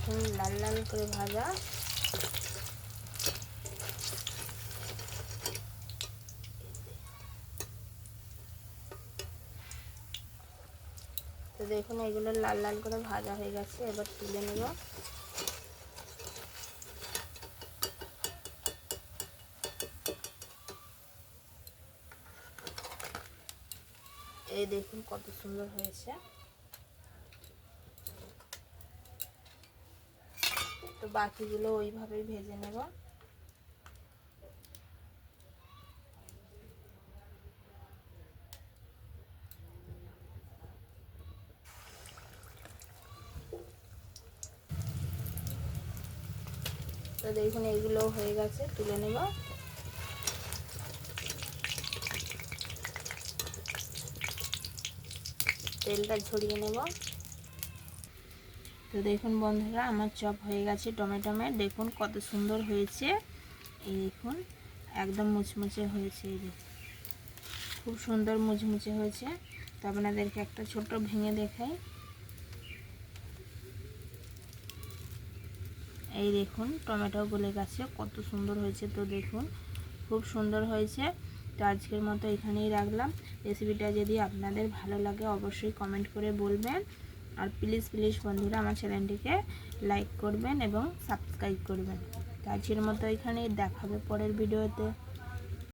দেখুন লাল লাল করে ভাজা। তো দেখুন এগুলো লাল লাল করে ভাজা হয়ে গেছে, এবার তুলে নেব। এই দেখুন কত সুন্দর হয়েছে। তো বাকিগুলো ওইভাবেই ভেজে নেব। তো দেখুন এইগুলো হয়ে গেছে, তুলে নেব। তেলটা ঝরিয়ে নেব। তো দেখুন বন্ধুরা আমার চপ হয়ে গেছে টমেটোমের, দেখুন কত সুন্দর হয়েছে। এই দেখুন একদম মুচমুচে হয়েছে, এই দেখুন খুব সুন্দর মুচমুচে হয়েছে। তো আপনাদেরকে একটা ছোট ভেঙে দেখাই। এই দেখুন টমেটো গলে গেছে, কত সুন্দর হয়েছে। তো দেখুন খুব সুন্দর হয়েছে। তো আজকের মতো এখানেই রাখলাম। রেসিপিটা যদি আপনাদের ভালো লাগে অবশ্যই কমেন্ট করে বলবেন। আর প্লিজ প্লিজ বন্ধুরা আমার চ্যানেলটিকে লাইক করবেন এবং সাবস্ক্রাইব করবেন। তো আজকের মতো এখানেই দেখাবে পরের ভিডিওতে।